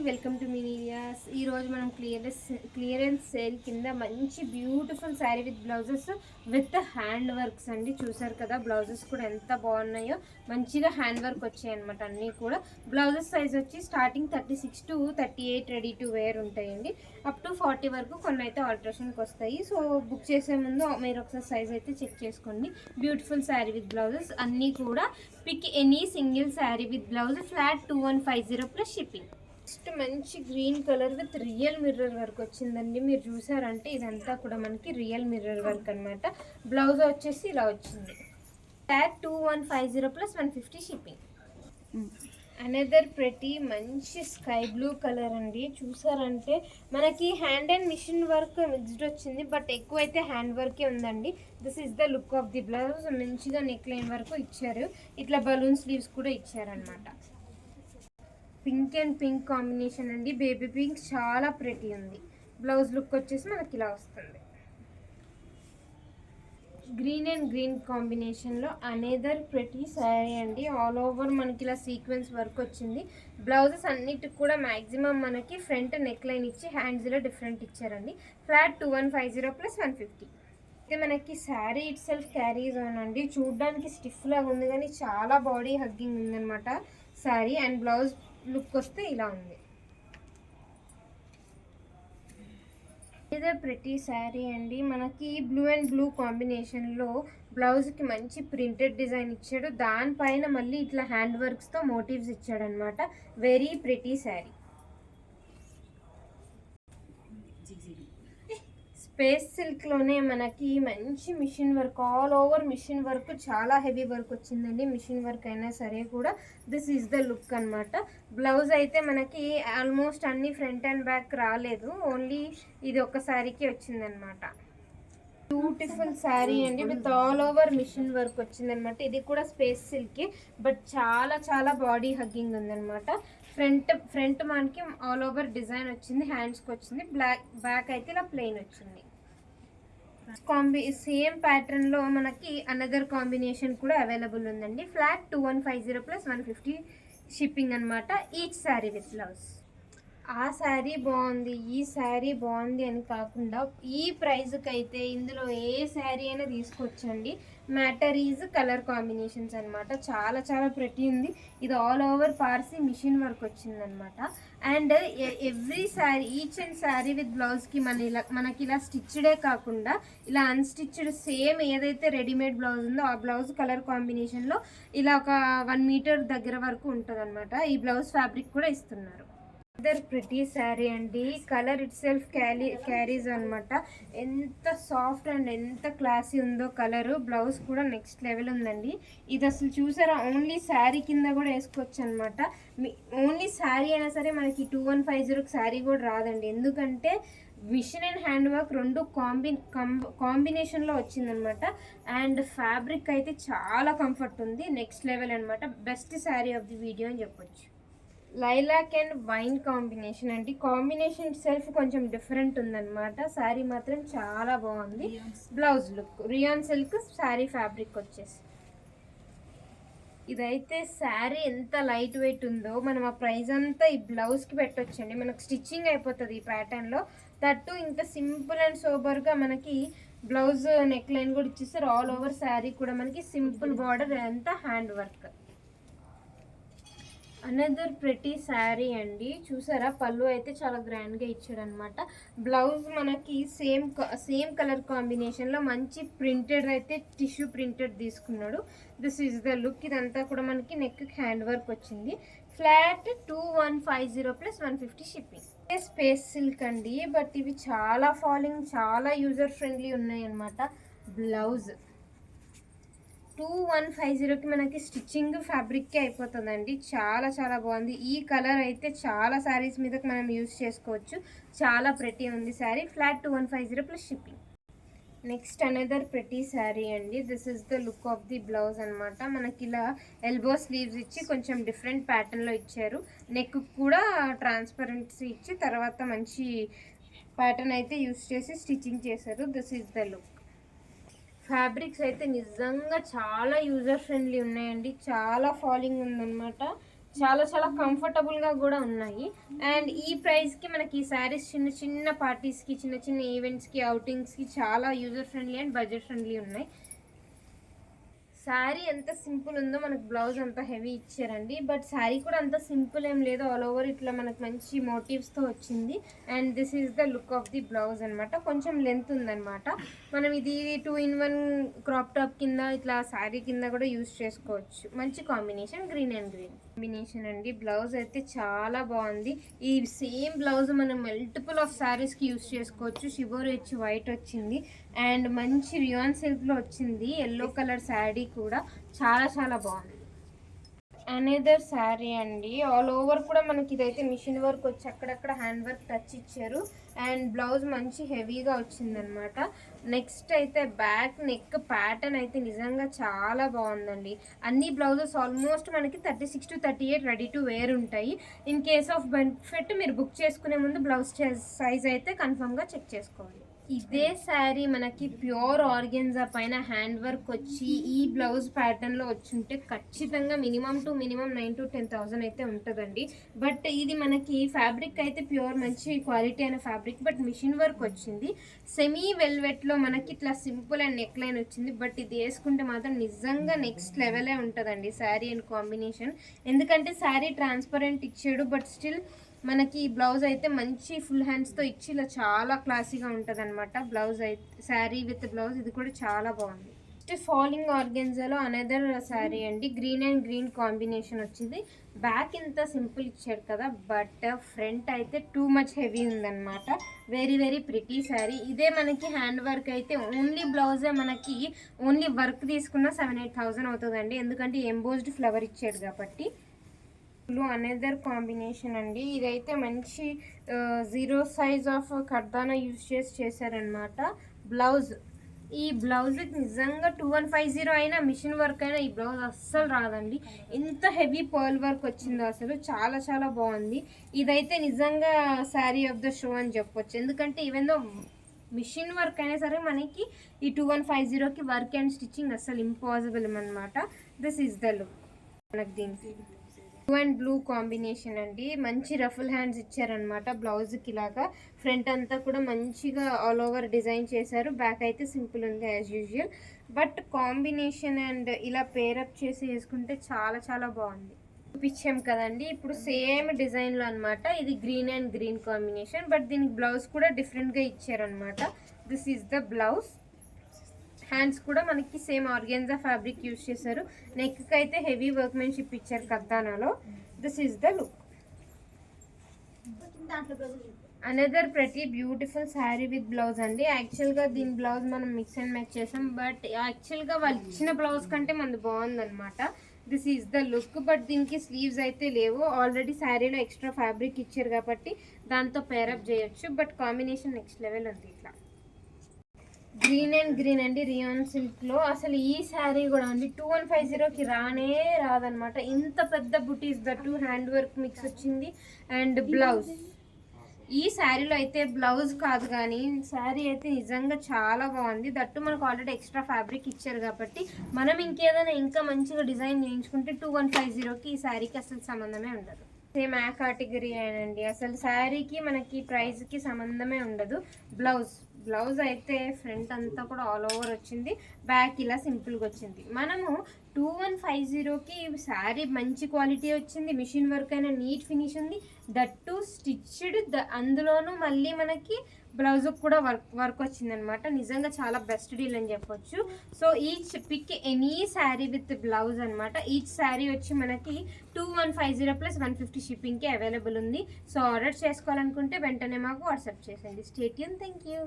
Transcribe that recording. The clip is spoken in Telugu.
Welcome to medias. ఈరోజు మనం క్లియరెన్స్ సేల్ కింద మంచి beautiful sari with blouses with hand works అండి. చూసారు కదా, బ్లౌజెస్ కూడా ఎంత బాగున్నాయో, మంచిగా హ్యాండ్ వర్క్ వచ్చాయి అనమాట. అన్నీ కూడా బ్లౌజెస్ సైజ్ వచ్చి starting 36 to 38 ready to wear ఉంటాయండి. అప్ టు 40 వరకు కొన్ని అయితే ఆల్టరేషన్కి వస్తాయి. సో బుక్ చేసే ముందు మీరు ఒకసారి సైజ్ అయితే చెక్ చేసుకోండి. బ్యూటిఫుల్ శారీ విత్ బ్లౌజెస్ అన్నీ కూడా. Pick any single sari with blouse flat 2150 plus shipping. Next మంచి green colour with real mirror work వచ్చిందండి. మీరు చూసారంటే ఇదంతా కూడా మనకి రియల్ మిర్రర్ వర్క్ అనమాట. బ్లౌజ్ వచ్చేసి ఇలా వచ్చింది. Flat 2150 plus 150 shipping. Another pretty మంచి స్కై బ్లూ కలర్ అండి. చూసారంటే మనకి hand and machine work mixed వచ్చింది, బట్ ఎక్కువ అయితే హ్యాండ్ వర్కే ఉందండి. This is the look of the blouse. మంచిగా నెక్ లైన్ వరకు ఇచ్చారు, ఇట్లా బలూన్ స్లీవ్స్ కూడా ఇచ్చారనమాట. పింక్ అండ్ పింక్ కాంబినేషన్ అండి. బేబీ పింక్ చాలా ప్రెటీ ఉంది. బ్లౌజ్ లుక్ వచ్చేసి మనకి ఇలా వస్తుంది. గ్రీన్ అండ్ గ్రీన్ కాంబినేషన్లో అనేదర్ ప్రెటీ శారీ అండి. ఆల్ ఓవర్ మనకి ఇలా సీక్వెన్స్ వర్క్ వచ్చింది. బ్లౌజెస్ అన్నిటికి కూడా మ్యాక్సిమం మనకి ఫ్రంట్ నెక్ లైన్ ఇచ్చి హ్యాండ్స్ ఇలా డిఫరెంట్ ఇచ్చారండి. Flat 2150 plus 150. అయితే మనకి sari it self carries on అండి. చూడడానికి స్టిఫ్ లాగా ఉంది కానీ చాలా బాడీ హగ్గింగ్ ఉందన్నమాట శారీ. అండ్ బ్లౌజ్ లుక్ వస్తే ఇలా ఉంది. ఇదే ప్రెటీ శారీ అండి. మనకి బ్లూ అండ్ బ్లూ కాంబినేషన్లో బ్లౌజ్కి మంచి ప్రింటెడ్ డిజైన్ ఇచ్చాడు. దానిపైన మళ్ళీ ఇట్లా హ్యాండ్ వర్క్స్తో మోటివ్స్ ఇచ్చాడు అనమాట. Very pretty sari. స్పేస్ సిల్క్లోనే మనకి మంచి machine work, all over machine work, చాలా హెవీ వర్క్ వచ్చిందండి. మిషన్ వర్క్ అయినా సరే కూడా దిస్ ఈజ్ ద లుక్ అనమాట. బ్లౌజ్ అయితే మనకి ఆల్మోస్ట్ అన్ని ఫ్రంట్ అండ్ బ్యాక్ రాలేదు, ఓన్లీ ఇది ఒక శారీకి వచ్చిందనమాట. బ్యూటిఫుల్ శారీ అండి with all over machine work వచ్చిందనమాట. ఇది కూడా స్పేస్ సిల్క్, బట్ చాలా చాలా బాడీ హగ్గింగ్ ఉందనమాట. ఫ్రంట్ మనకి ఆల్ ఓవర్ డిజైన్ వచ్చింది, హ్యాండ్స్కి వచ్చింది. బ్యాక్ అయితే ఇలా ప్లెయిన్ వచ్చింది. సేమ్ ప్యాటర్న్ లో మనకి అనదర్ కాంబినేషన్ కూడా అవైలబుల్ ఉందండి. ఫ్లాట్ 2150 ప్లస్ 150 షిప్పింగ్ అనమాట. Each sari with blouse. ఆ శారీ బాగుంది, ఈ శారీ బాగుంది అని కాకుండా ఈ ప్రైజ్కి అయితే ఇందులో ఏ శారీ అయినా తీసుకొచ్చండి. మ్యాటర్ ఈజ్ కలర్ కాంబినేషన్స్ అనమాట. చాలా చాలా ప్రెటీ ఉంది. ఇది all over Parsi machine work వచ్చిందనమాట. And every sari, each and sari with బ్లౌజ్కి మనకి ఇలా స్టిచ్డే కాకుండా ఇలా అన్స్టిచ్డ్ సేమ్ ఏదైతే రెడీమేడ్ బ్లౌజ్ ఉందో ఆ బ్లౌజ్ కలర్ కాంబినేషన్లో ఇలా ఒక 1 మీటర్ దగ్గర వరకు ఉంటుంది అనమాట. ఈ బ్లౌజ్ ఫ్యాబ్రిక్ కూడా ఇస్తున్నారు. అదర్ ప్రిటీ శారీ అండి. కలర్ ఇట్ సెల్ఫ్ క్యారీస్ అనమాట. ఎంత సాఫ్ట్ అండ్ ఎంత క్లాసీ ఉందో కలరు. బ్లౌజ్ కూడా నెక్స్ట్ లెవెల్ ఉందండి. ఇది అసలు చూసారా, ఓన్లీ శారీ కింద కూడా వేసుకోవచ్చు అనమాట. ఓన్లీ శారీ అయినా సరే మనకి 2150 శారీ కూడా రాదండి. ఎందుకంటే మిషన్ అండ్ హ్యాండ్ వర్క్ రెండు కాంబినేషన్లో వచ్చిందనమాట. అండ్ ఫ్యాబ్రిక్ అయితే చాలా కంఫర్ట్ ఉంది, నెక్స్ట్ లెవెల్ అనమాట. Best sari of the video అని చెప్పొచ్చు. లైలాక్ అండ్ వైన్ కాంబినేషన్ అండి. కాంబినేషన్ సెల్ఫ్ కొంచెం డిఫరెంట్ ఉందన్నమాట. శారీ మాత్రం చాలా బాగుంది. Blouse look rayon silk sari fabric వచ్చేసి. ఇదైతే శారీ ఎంత లైట్ వెయిట్ ఉందో మనం ఆ ప్రైస్ అంతా ఈ బ్లౌజ్కి పెట్టొచ్చండి. మనకు స్టిచ్చింగ్ అయిపోతుంది ఈ ప్యాటర్న్లో. దట్టు ఇంత సింపుల్ అండ్ సోబర్గా మనకి బ్లౌజ్ నెక్ లైన్ కూడా ఇచ్చేస్తారు. ఆల్ ఓవర్ శారీ కూడా మనకి సింపుల్ బార్డర్, అంతా hand work. Another pretty sari అండి. చూసారా, పళ్ళు అయితే చాలా గ్రాండ్గా ఇచ్చాడు అనమాట. బ్లౌజ్ మనకి సేమ్ కలర్ కాంబినేషన్లో మంచి ప్రింటెడ్ అయితే టిష్యూ ప్రింటెడ్ తీసుకున్నాడు. This is the look. ఇదంతా కూడా మనకి నెక్ హ్యాండ్ వర్క్ వచ్చింది. Flat 2150 plus 150 shipping. Space silk అండి, బట్ ఇవి చాలా ఫాలింగ్, చాలా యూజర్ ఫ్రెండ్లీ ఉన్నాయి అనమాట. బ్లౌజ్ 2150కి మనకి స్టిచ్చింగ్ ఫ్యాబ్రిక్కే అయిపోతుందండి. చాలా చాలా బాగుంది. ఈ కలర్ అయితే చాలా శారీస్ మీద మనం యూజ్ చేసుకోవచ్చు. చాలా ప్రెటీ ఉంది sari. Flat 2150 plus shipping. Next another pretty sari అండి. This is the look of the blouse అనమాట. మనకి ఇలా ఎల్బో స్లీవ్స్ ఇచ్చి కొంచెం డిఫరెంట్ ప్యాటర్న్లో ఇచ్చారు. నెక్ కూడా ట్రాన్స్పరెన్సీ ఇచ్చి తర్వాత మంచి ప్యాటర్న్ అయితే యూజ్ చేసి స్టిచ్చింగ్ చేశారు. This is the look. Fabrics అయితే నిజంగా చాలా యూజర్ ఫ్రెండ్లీ ఉన్నాయండి. చాలా ఫాలింగ్ ఉందన్నమాట. చాలా చాలా కంఫర్టబుల్గా కూడా ఉన్నాయి. అండ్ ఈ ప్రైస్కి మనకి ఈ శారీస్ చిన్న చిన్న పార్టీస్కి, చిన్న చిన్న ఈవెంట్స్కి, అవుటింగ్స్కి చాలా user friendly and budget friendly ఉన్నాయి. శారీ ఎంత సింపుల్ ఉందో మనకు బ్లౌజ్ అంత హెవీ ఇచ్చారండి. బట్ శారీ కూడా అంత సింపుల్ ఏం లేదు, ఆల్ ఓవర్ ఇట్లా మనకు మంచి మోటివ్స్తో వచ్చింది. And this is the look of the blouse అనమాట. కొంచెం లెంత్ ఉందన్నమాట. మనం ఇది 2-in-1 క్రాప్ టాప్ కింద, ఇట్లా శారీ కింద కూడా యూజ్ చేసుకోవచ్చు. మంచి combination, green and green combination అండి. బ్లౌజ్ అయితే చాలా బాగుంది. ఈ సేమ్ బ్లౌజ్ మనం మల్టిపుల్ ఆఫ్ శారీస్కి యూజ్ చేసుకోవచ్చు. షిబోరి వచ్చి వైట్ వచ్చింది అండ్ మంచి రియాన్ సిల్క్లో వచ్చింది. ఎల్లో కలర్ శారీ కూడా చాలా చాలా బాగుంది. అనదర్ శారీ అండి. ఆల్ ఓవర్ కూడా మనకి ఇదైతే మిషన్ వర్క్ వచ్చి అక్కడక్కడ హ్యాండ్ వర్క్ టచ్ ఇచ్చారు. అండ్ బ్లౌజ్ మంచి హెవీగా వచ్చిందనమాట. నెక్స్ట్ అయితే బ్యాక్ నెక్ ప్యాటర్న్ అయితే నిజంగా చాలా బాగుందండి. అన్ని బ్లౌజెస్ ఆల్మోస్ట్ మనకి 36 to 38 రెడీ టు వేర్ ఉంటాయి. ఇన్ కేస్ ఆఫ్ బెనిఫిట్ మీరు బుక్ చేసుకునే ముందు బ్లౌజ్ సైజ్ అయితే కన్ఫర్మ్గా చెక్ చేసుకోవాలి. ఇదే శారీ మనకి ప్యూర్ ఆర్గెన్జా పైన హ్యాండ్ వర్క్ వచ్చి ఈ బ్లౌజ్ ప్యాటర్న్లో వచ్చుంటే ఖచ్చితంగా మినిమం 9,000 to 10,000 అయితే ఉంటుందండి. బట్ ఇది మనకి ఫ్యాబ్రిక్ అయితే ప్యూర్ మంచి క్వాలిటీ అయిన ఫ్యాబ్రిక్, బట్ మిషన్ వర్క్ వచ్చింది. సెమీ వెల్వెట్లో మనకి ఇట్లా సింపుల్ అండ్ నెక్ లైన్ వచ్చింది. బట్ ఇది వేసుకుంటే మాత్రం నిజంగా నెక్స్ట్ లెవెలే ఉంటుందండి శారీ అండ్ కాంబినేషన్. ఎందుకంటే శారీ ట్రాన్స్పరెంట్ ఇచ్చాడు, బట్ స్టిల్ మనకి బ్లౌజ్ అయితే మంచి ఫుల్ హ్యాండ్స్తో ఇచ్చి ఇలా చాలా క్లాసీగా ఉంటుంది అనమాట. బ్లౌజ్ అయితే శారీ విత్ బ్లౌజ్ ఇది కూడా చాలా బాగుంది. నెక్స్ట్ ఫాలింగ్ ఆర్గెన్జాలో అనదర్ శారీ అండి. గ్రీన్ అండ్ గ్రీన్ కాంబినేషన్ వచ్చింది. బ్యాక్ ఇంత సింపుల్ ఇచ్చాడు కదా, బట్ ఫ్రంట్ అయితే టూ మచ్ హెవీ ఉందన్నమాట. Very very pretty sari. ఇదే మనకి హ్యాండ్ వర్క్ అయితే ఓన్లీ బ్లౌజే మనకి ఓన్లీ వర్క్ తీసుకున్న 7-8,000 అవుతుందండి. ఎందుకంటే ఎంబోజ్డ్ ఫ్లవర్ ఇచ్చాడు కాబట్టి. అనదర్ కాంబినేషన్ అండి. ఇదైతే మంచి 0 సైజ్ ఆఫ్ కర్దానా యూజ్ చేశారనమాట. బ్లౌజ్ ఈ బ్లౌజ్ నిజంగా 2150 అయినా మిషన్ వర్క్ అయినా ఈ బ్లౌజ్ అస్సలు రాదండి. ఇంత హెవీ పర్ల్ వర్క్ వచ్చిందో అసలు చాలా చాలా బాగుంది. ఇదైతే నిజంగా శారీ ఆఫ్ ద షో అని చెప్పొచ్చు. ఎందుకంటే ఈవెన్ దో మిషన్ వర్క్ అయినా సరే మనకి ఈ 2150కి వర్క్ అండ్ స్టిచ్చింగ్ అస్సలు ఇంపాసిబుల్ అనమాట. This is the look. మనకి దీనికి బ్లూ అండ్ బ్లూ కాంబినేషన్ అండి. మంచి రఫుల్ హ్యాండ్స్ ఇచ్చారనమాట బ్లౌజ్కి. ఇలాగా ఫ్రంట్ అంతా కూడా మంచిగా ఆల్ ఓవర్ డిజైన్ చేశారు. బ్యాక్ అయితే సింపుల్ ఉంది as usual. But combination and ఇలా పేరప్ చేసి వేసుకుంటే చాలా చాలా బాగుంది. చూపించాం కదండి, ఇప్పుడు సేమ్ డిజైన్లో అనమాట. ఇది green and green combination, but దీనికి బ్లౌజ్ కూడా డిఫరెంట్గా ఇచ్చారనమాట. This is the blouse. Hands కూడా మనకి సేమ్ ఆర్గెన్జా ఫ్యాబ్రిక్ యూజ్ చేశారు. నెక్కి అయితే హెవీ వర్క్మెన్షిప్ ఇచ్చారు కర్దానాలో. This is the look. Another pretty beautiful sari with blouse అండి. యాక్చువల్గా దీని బ్లౌజ్ మనం మిక్స్ అండ్ మ్యాచ్ చేసాం, బట్ యాక్చువల్గా వాళ్ళు ఇచ్చిన బ్లౌజ్ కంటే మనది బాగుందనమాట. This is the look. But దీనికి స్లీవ్స్ అయితే లేవు. ఆల్రెడీ శారీలో ఎక్స్ట్రా ఫ్యాబ్రిక్ ఇచ్చారు కాబట్టి దాంతో పేరప్ చేయొచ్చు. బట్ కాంబినేషన్ నెక్స్ట్ లెవెల్ ఉంది. ఇట్లా గ్రీన్ అండ్ గ్రీన్ అండి, రియాన్ సిల్క్లో. అసలు ఈ శారీ కూడా అండి 2150కి రాదనమాట. ఇంత పెద్ద బుటీస్ దట్టు హ్యాండ్ వర్క్ మిక్స్ వచ్చింది. అండ్ బ్లౌజ్ ఈ శారీలో అయితే బ్లౌజ్ కాదు కానీ శారీ అయితే నిజంగా చాలా బాగుంది. దట్టు మనకు ఆల్రెడీ ఎక్స్ట్రా ఫ్యాబ్రిక్ ఇచ్చారు కాబట్టి మనం ఇంకేదైనా ఇంకా మంచిగా డిజైన్ చేయించుకుంటే 2150కి ఈ శారీకి అసలు సంబంధమే ఉండదు. సేమ్ ఆ కేటగిరీ అండి. అసలు శారీకి మనకి ప్రైస్కి సంబంధమే ఉండదు. బ్లౌజ్ అయితే ఫ్రంట్ అంతా కూడా ఆల్ ఓవర్ వచ్చింది. బ్యాక్ ఇలా సింపుల్గా వచ్చింది. మనము 2150కి శారీ మంచి క్వాలిటీ వచ్చింది. మిషన్ వర్క్ అయినా నీట్ ఫినిష్ ఉంది. దట్టు స్టిచ్డ్, అందులోనూ మళ్ళీ మనకి బ్లౌజ్కి కూడా వర్క్ వచ్చిందనమాట. నిజంగా చాలా బెస్ట్ డీల్ అని చెప్పొచ్చు. So each pick any sari with blouse అనమాట. ఈచ్ శారీ వచ్చి మనకి 2150 + 150 షిప్పింగ్కి అవైలబుల్ ఉంది. సో ఆర్డర్ చేసుకోవాలనుకుంటే వెంటనే మాకు వాట్సాప్ చేసేయండి. Stay tune. Thank you.